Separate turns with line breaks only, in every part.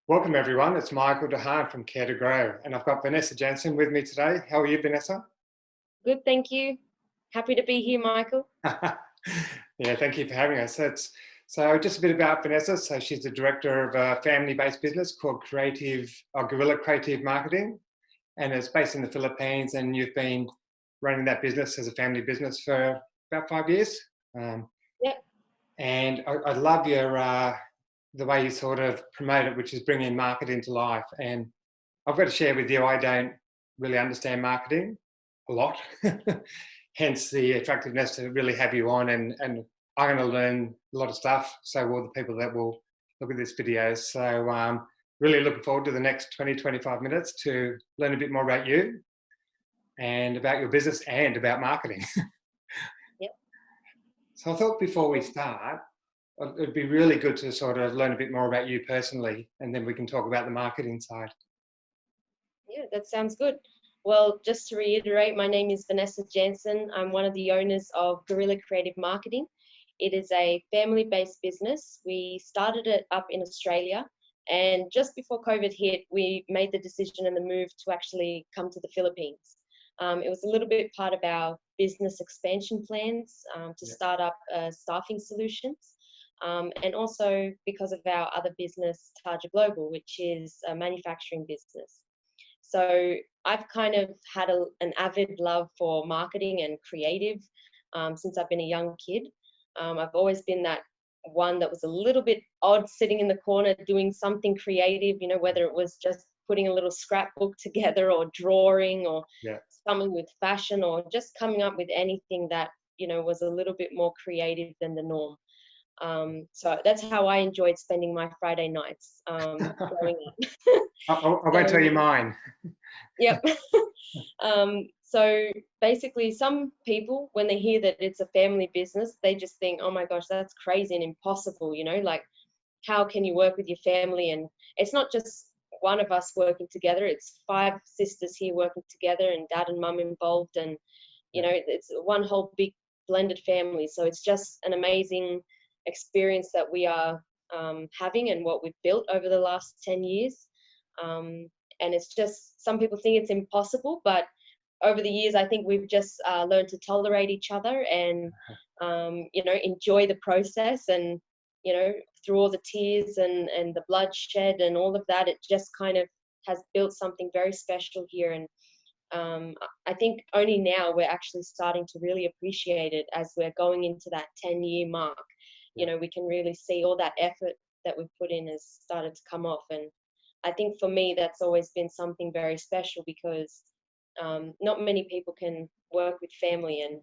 Welcome everyone, it's Michael DeHaan from Care to Grow, and I've got Vanessa Janssen with me today. How are you, Vanessa?
Good, thank you. Happy to be here, Michael.
Yeah, thank you for having us. So just a bit about Vanessa. So she's the director of a family-based business called Guerilla Creative Marketing, and it's based in the Philippines, and you've been running that business as a family business for about 5 years.
Yep.
And I love the way you sort of promote it, which is bringing marketing to life. And I've got to share with you, I don't really understand marketing a lot, hence the attractiveness to really have you on. And I'm going to learn a lot of stuff. So will the people that will look at this video. So really looking forward to the next 20, 25 minutes to learn a bit more about you and about your business and about marketing.
Yep.
So I thought before we start, it'd be really good to sort of learn a bit more about you personally, and then we can talk about the marketing side.
Yeah, that sounds good. Well, just to reiterate, my name is Vanessa Janssen. I'm one of the owners of Guerilla Creative Marketing. It is a family-based business. We started it up in Australia, and just before COVID hit, we made the decision and the move to actually come to the Philippines. It was a little bit part of our business expansion plans to start up staffing solutions. And also because of our other business, Tarja Global, which is a manufacturing business. So I've kind of had an avid love for marketing and creative since I've been a young kid. I've always been that one that was a little bit odd, sitting in the corner doing something creative, whether it was just putting a little scrapbook together or drawing or something with fashion or just coming up with anything that, was a little bit more creative than the norm. So that's how I enjoyed spending my Friday nights growing up.
I won't tell you mine.
Yep. So basically, some people, when they hear that it's a family business, they just think, oh my gosh, that's crazy and impossible, like, how can you work with your family? And it's not just one of us working together, it's 5 sisters here working together and dad and mum involved. And, it's one whole big blended family. So it's just an amazing experience that we are having and what we've built over the last 10 years. And it's just, some people think it's impossible, but over the years, I think we've just learned to tolerate each other and, enjoy the process. And, through all the tears and the bloodshed and all of that, it just kind of has built something very special here. And I think only now we're actually starting to really appreciate it as we're going into that 10-year mark. We can really see all that effort that we've put in has started to come off. And I think for me, that's always been something very special because not many people can work with family, and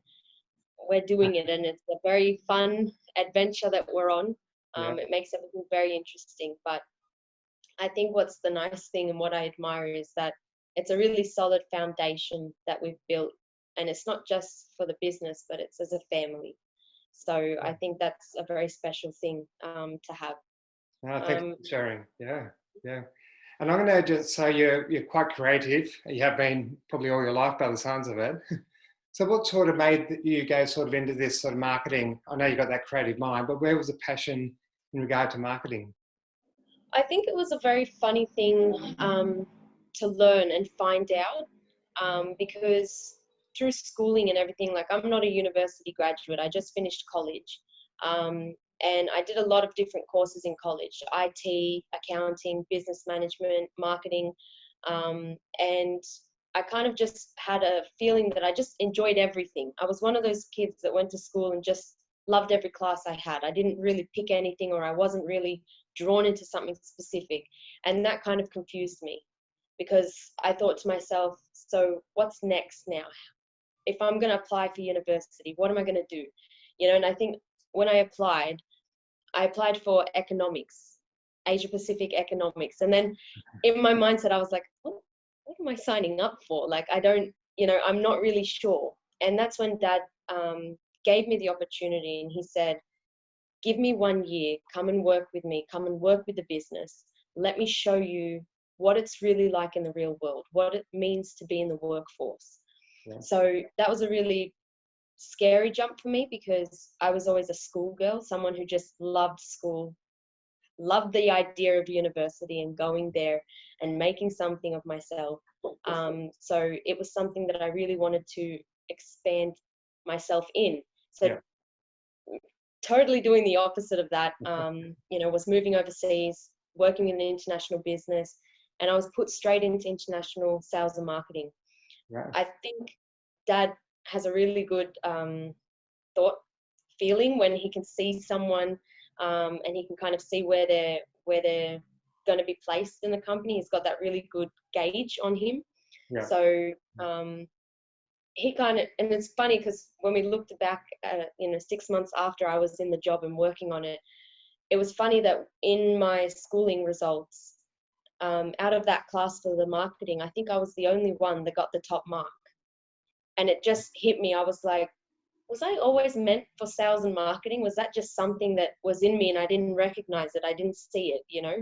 we're doing it. And it's a very fun adventure that we're on. It makes everything very interesting. But I think what's the nice thing and what I admire is that it's a really solid foundation that we've built. And it's not just for the business, but it's as a family. So I think that's a very special thing to have.
Thank you for sharing. Yeah. And I'm going to just say you're quite creative. You have been probably all your life by the sounds of it. So what sort of made you go sort of into this sort of marketing? I know you got that creative mind, but where was the passion in regard to marketing?
I think it was a very funny thing to learn and find out because through schooling and everything, like, I'm not a university graduate. I just finished college. And I did a lot of different courses in college: IT, accounting, business management, marketing. And I kind of just had a feeling that I just enjoyed everything. I was one of those kids that went to school and just loved every class I had. I didn't really pick anything, or I wasn't really drawn into something specific. And that kind of confused me because I thought to myself, so what's next now? If I'm going to apply for university, what am I going to do? And I think when I applied for economics, Asia Pacific economics. And then in my mindset, I was like, what am I signing up for? Like, I don't, I'm not really sure. And that's when Dad gave me the opportunity, and he said, give me 1 year, come and work with me, come and work with the business. Let me show you what it's really like in the real world, what it means to be in the workforce. Yeah. So that was a really scary jump for me because I was always a schoolgirl, someone who just loved school, loved the idea of university and going there and making something of myself. So it was something that I really wanted to expand myself in. So
Yeah.
totally doing the opposite of that, was moving overseas, working in an international business, and I was put straight into international sales and marketing.
Right.
I think Dad has a really good thought feeling when he can see someone and he can kind of see where they're going to be placed in the company. He's got that really good gauge on him.
Yeah.
So he kind of, and it's funny because when we looked back, 6 months after I was in the job and working on it, it was funny that in my schooling results, out of that class for the marketing, I think I was the only one that got the top mark. And it just hit me. I was like, was I always meant for sales and marketing? Was that just something that was in me and I didn't recognize it? I didn't see it,
Yeah.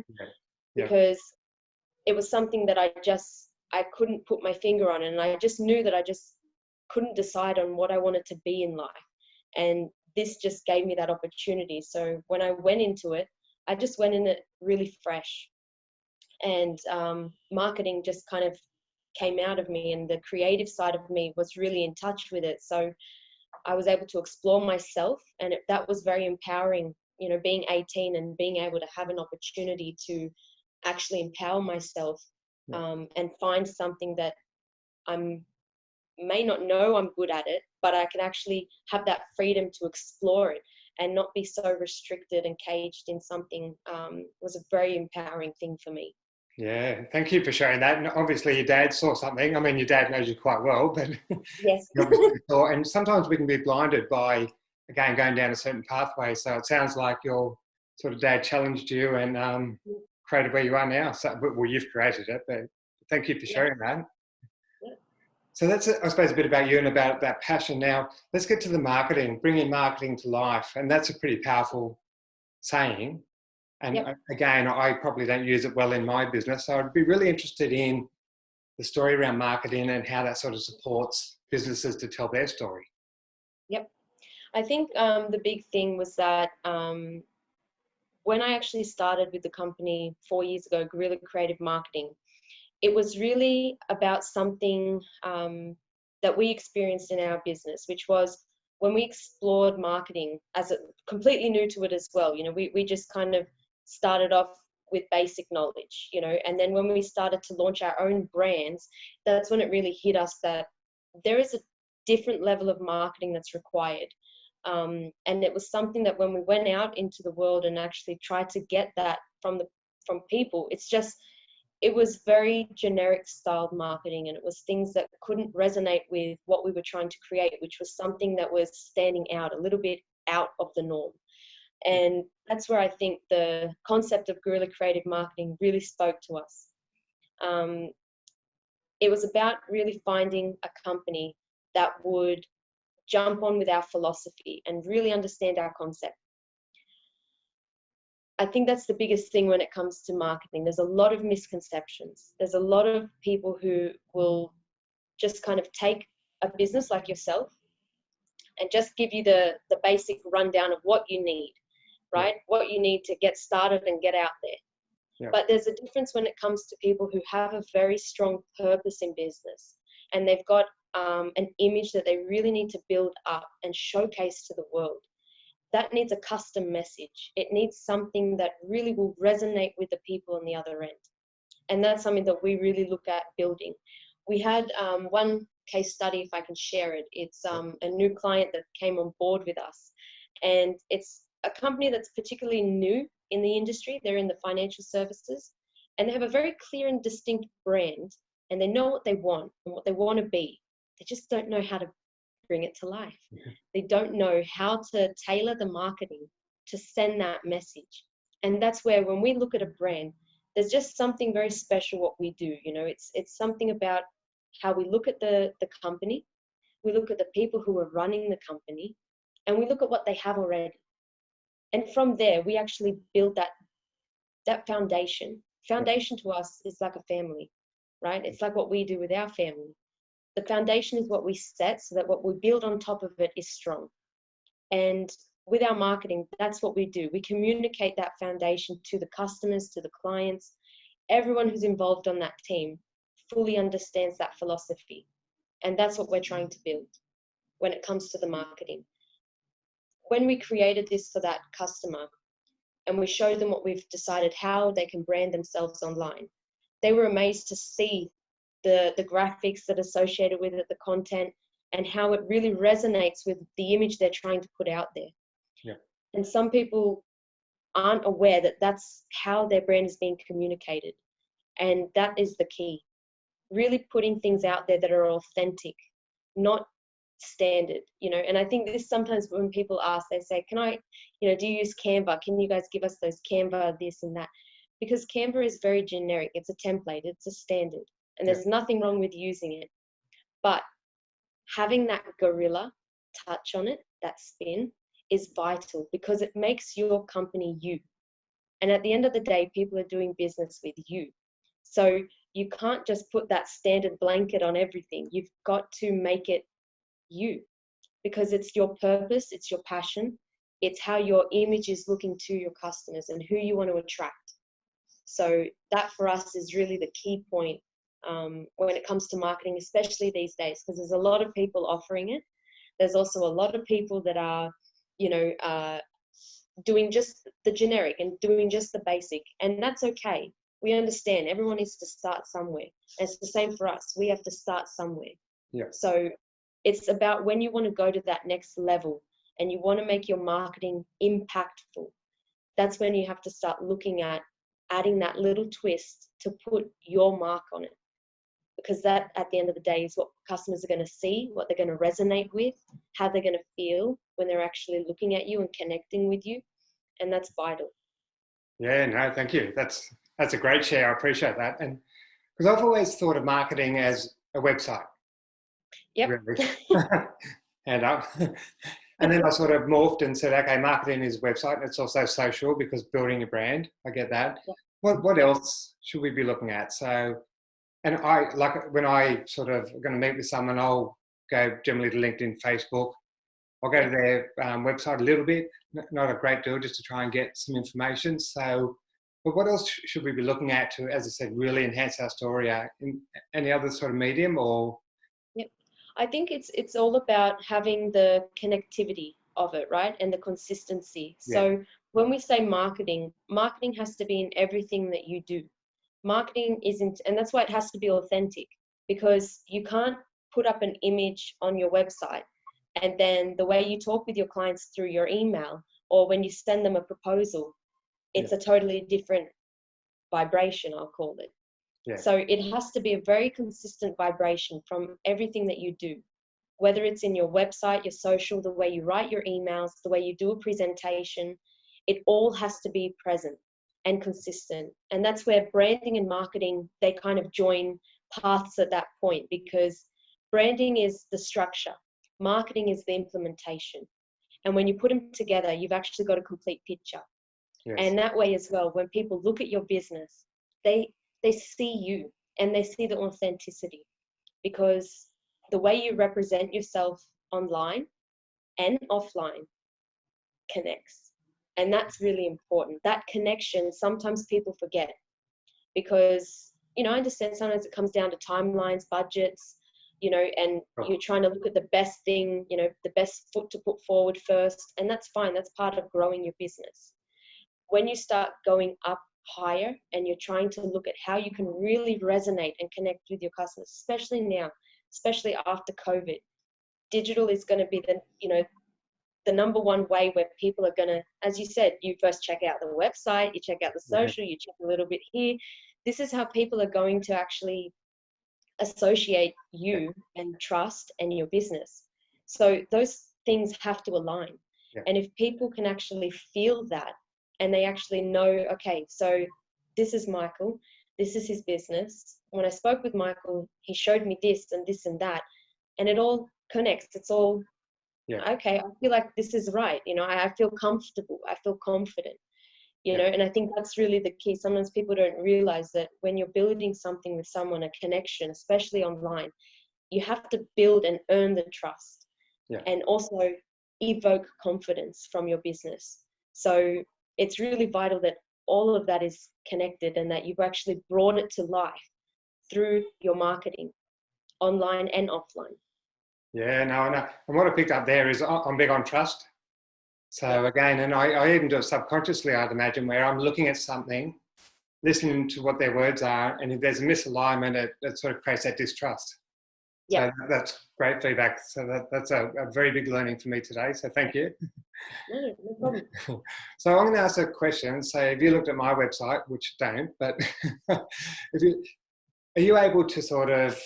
because it was something that I couldn't put my finger on. And I just knew that I just couldn't decide on what I wanted to be in life. And this just gave me that opportunity. So when I went into it, I just went in it really fresh. And marketing just kind of came out of me, and the creative side of me was really in touch with it. So I was able to explore myself, and that was very empowering, being 18 and being able to have an opportunity to actually empower myself and find something that I may not know I'm good at it, but I can actually have that freedom to explore it and not be so restricted and caged in something. Was a very empowering thing for me.
Yeah, thank you for sharing that. And obviously, your dad saw something. I mean, your dad knows you quite well, but
Yes.
he obviously saw. And sometimes we can be blinded by, again, going down a certain pathway. So it sounds like your sort of dad challenged you and created where you are now. So, well, you've created it, but thank you for sharing that.
Yeah.
So that's, I suppose, a bit about you and about that passion. Now, let's get to the marketing, bringing marketing to life. And that's a pretty powerful saying. And again, I probably don't use it well in my business. So I'd be really interested in the story around marketing and how that sort of supports businesses to tell their story.
Yep. I think the big thing was that when I actually started with the company 4 years ago, Guerilla Creative Marketing, it was really about something that we experienced in our business, which was when we explored marketing as a completely new to it as well. We just kind of started off with basic knowledge, and then when we started to launch our own brands, that's when it really hit us that there is a different level of marketing that's required. And it was something that when we went out into the world and actually tried to get that from people, it was very generic styled marketing, and it was things that couldn't resonate with what we were trying to create, which was something that was standing out a little bit out of the norm. And that's where I think the concept of guerrilla creative marketing really spoke to us. It was about really finding a company that would jump on with our philosophy and really understand our concept. I think that's the biggest thing when it comes to marketing. There's a lot of misconceptions. There's a lot of people who will just kind of take a business like yourself and just give you the basic rundown of what you need, right? What you need to get started and get out there. Yeah. But there's a difference when it comes to people who have a very strong purpose in business, and they've got an image that they really need to build up and showcase to the world. That needs a custom message. It needs something that really will resonate with the people on the other end. And that's something that we really look at building. We had one case study, if I can share it. It's a new client that came on board with us. And it's a company that's particularly new in the industry. They're in the financial services. And they have a very clear and distinct brand. And they know what they want and what they want to be. They just don't know how to bring it to life. They don't know how to tailor the marketing to send that message. And that's where when we look at a brand, there's just something very special what we do. It's something about how we look at the company, we look at the people who are running the company, and we look at what they have already. And from there, we actually build that foundation. Foundation to us is like a family, right? It's like what we do with our family. The foundation is what we set so that what we build on top of it is strong. And with our marketing, that's what we do. We communicate that foundation to the customers, to the clients. Everyone who's involved on that team fully understands that philosophy. And that's what we're trying to build when it comes to the marketing. When we created this for that customer and we showed them what we've decided, how they can brand themselves online, they were amazed to see the graphics that are associated with it, the content, and how it really resonates with the image they're trying to put out there.
Yeah.
And some people aren't aware that that's how their brand is being communicated. And that is the key. Really putting things out there that are authentic, not standard, you know. And I think this sometimes when people ask, they say, can I, you know, do you use Canva? Can you guys give us those Canva, this and that? Because Canva is very generic. It's a template. It's a standard. And there's nothing wrong with using it. But having that guerrilla touch on it, that spin, is vital because it makes your company you. And at the end of the day, people are doing business with you. So you can't just put that standard blanket on everything. You've got to make it you, because it's your purpose, it's your passion, it's how your image is looking to your customers and who you want to attract. So that for us is really the key point when it comes to marketing, especially these days, because there's a lot of people offering it. There's also a lot of people that are, you know, doing just the generic and doing just the basic, and that's okay. We understand everyone needs to start somewhere. And it's the same for us. We have to start somewhere.
Yeah.
So it's about when you want to go to that next level and you want to make your marketing impactful, that's when you have to start looking at adding that little twist to put your mark on it. Because that, at the end of the day, is what customers are going to see, what they're going to resonate with, how they're going to feel when they're actually looking at you and connecting with you. And that's vital.
Yeah, no, thank you. That's a great share. I appreciate that. And because I've always thought of marketing as a website.
Yep.
Really. And and then I sort of morphed and said, okay, marketing is a website. And it's also social because building a brand. I get that.
Yep.
What else should we be looking at? So, and I like when I sort of going to meet with someone, I'll go generally to LinkedIn, Facebook. I'll go to their website a little bit, not a great deal, just to try and get some information. So, but what else should we be looking at to, as I said, really enhance our story? In any other sort of medium or?
Yep. I think it's all about having the connectivity of it, right? And the consistency.
Yeah.
So when we say marketing, marketing has to be in everything that you do. Marketing isn't, and that's why it has to be authentic, because you can't put up an image on your website and then the way you talk with your clients through your email or when you send them a proposal, it's a totally different vibration, I'll call it.
Yeah.
So it has to be a very consistent vibration from everything that you do, whether it's in your website, your social, the way you write your emails, the way you do a presentation. It all has to be present and consistent. And that's where branding and marketing, they kind of join paths at that point, because branding is the structure, marketing is the implementation. And when you put them together, you've actually got a complete picture.
Yes.
And that way as well, when people look at your business, they see you and they see the authenticity, because the way you represent yourself online and offline connects. And that's really important. That connection, sometimes people forget, because, you know, I understand sometimes it comes down to timelines, budgets, you know, and you're trying to look at the best thing, you know, the best foot to put forward first. And that's fine. That's part of growing your business. When you start going up higher and you're trying to look at how you can really resonate and connect with your customers, especially now, especially after COVID, digital is going to be the, you know, the number one way where people are going to, as you said, you first check out the website, you check out the social, you check a little bit here. This is how people are going to actually associate you and trust and your business. So those things have to align.
Yeah.
And if people can actually feel that, and they actually know, okay, so this is Michael, this is his business. When I spoke with Michael, he showed me this and this and that, and it all connects. It's all, okay, I feel like this is right. You know, I feel comfortable. I feel confident, you know, and I think that's really the key. Sometimes people don't realize that when you're building something with someone, a connection, especially online, you have to build and earn the trust.
Yeah.
And also evoke confidence from your business. So it's really vital that all of that is connected and that you've actually brought it to life through your marketing, online and offline.
Yeah, no, I know. And what I picked up there is I'm big on trust. So again, and I even do it subconsciously, I'd imagine, where I'm looking at something, listening to what their words are, and if there's a misalignment, it sort of creates that distrust.
Yeah.
So that's great feedback. So that's a very big learning for me today. So thank you.
No problem.
So I'm going to ask a question. So if you looked at my website, which I don't, but are you able to sort of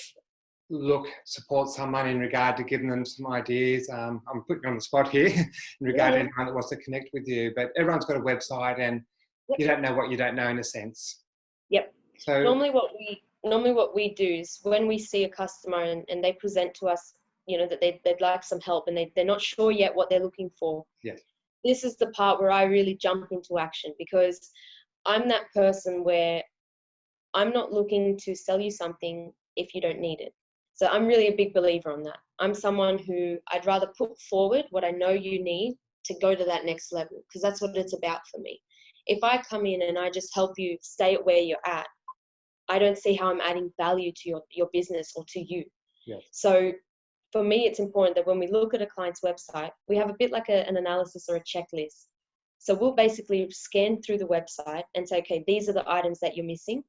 support someone in regard to giving them some ideas? I'm putting you on the spot here in regard to anyone that wants to connect with you, but everyone's got a website and you don't know what you don't know in a sense.
Yep.
So
normally what we do is when we see a customer and they present to us, you know, that they'd like some help and they're not sure yet what they're looking for.
Yeah.
This is the part where I really jump into action, because I'm that person where I'm not looking to sell you something if you don't need it. So I'm really a big believer on that. I'm someone who I'd rather put forward what I know you need to go to that next level, because that's what it's about for me. If I come in and I just help you stay at where you're at, I don't see how I'm adding value to your business or to you.
Yes.
So for me, it's important that when we look at a client's website, we have a bit like an analysis or a checklist. So we'll basically scan through the website and say, okay, these are the items that you're missing.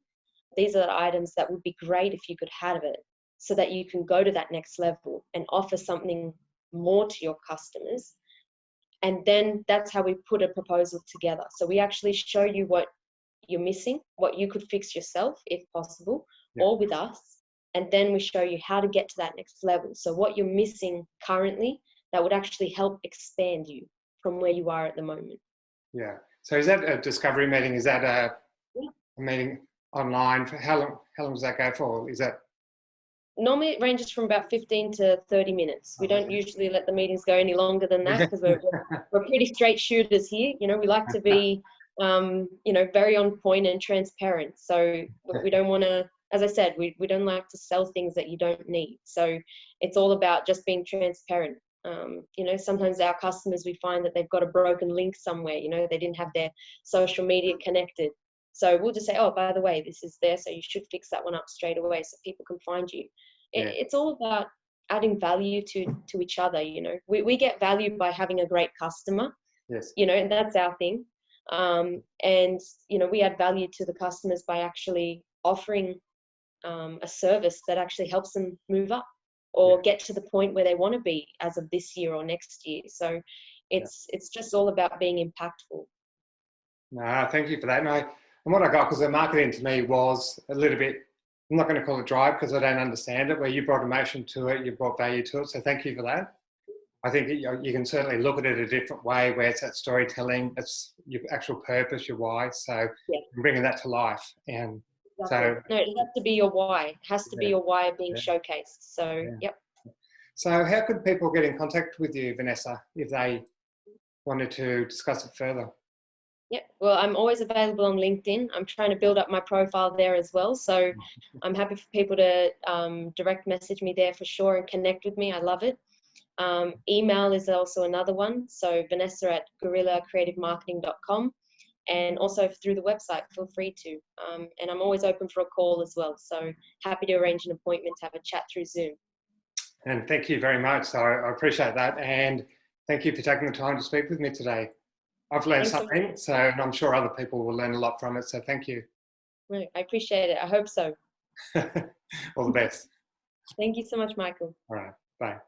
These are the items that would be great if you could have it, so that you can go to that next level and offer something more to your customers. And then that's how we put a proposal together. So we actually show you what you're missing, what you could fix yourself if possible, or with us. And then we show you how to get to that next level. So what you're missing currently, that would actually help expand you from where you are at the moment.
Yeah. So is that a discovery meeting? Is that a meeting online? For how long does that go for? Is that
normally it ranges from about 15 to 30 minutes. We don't usually let the meetings go any longer than that, because we're pretty straight shooters here. You know, we like to be, you know, very on point and transparent. So we don't want to, as I said, we don't like to sell things that you don't need. So it's all about just being transparent. You know, sometimes our customers, we find that they've got a broken link somewhere, you know, they didn't have their social media connected. So we'll just say, oh, by the way, this is there, so you should fix that one up straight away so people can find you. It's all about adding value to each other, you know. We get value by having a great customer, you know, and that's our thing. And, you know, we add value to the customers by actually offering a service that actually helps them move up or get to the point where they want to be as of this year or next year. So it's just all about being impactful.
No, thank you for that. And what I got, because the marketing to me was a little bit, I'm not going to call it dry because I don't understand it, where you brought emotion to it, you brought value to it. So thank you for that. I think you can certainly look at it a different way, where it's that storytelling, it's your actual purpose, your why. So bringing that to life. And so
no, it has to be your why. It has to be your why being showcased. So
So how could people get in contact with you, Vanessa, if they wanted to discuss it further?
Yeah, well, I'm always available on LinkedIn. I'm trying to build up my profile there as well. So I'm happy for people to direct message me there for sure and connect with me. I love it. Email is also another one. So vanessa@guerillacreativemarketing.com, and also through the website, feel free to. And I'm always open for a call as well. So happy to arrange an appointment to have a chat through Zoom.
And thank you very much. So I appreciate that. And thank you for taking the time to speak with me today. I've learned something, and I'm sure other people will learn a lot from it. So thank you.
Right, I appreciate it. I hope so.
All the best.
Thank you so much, Michael.
All right. Bye.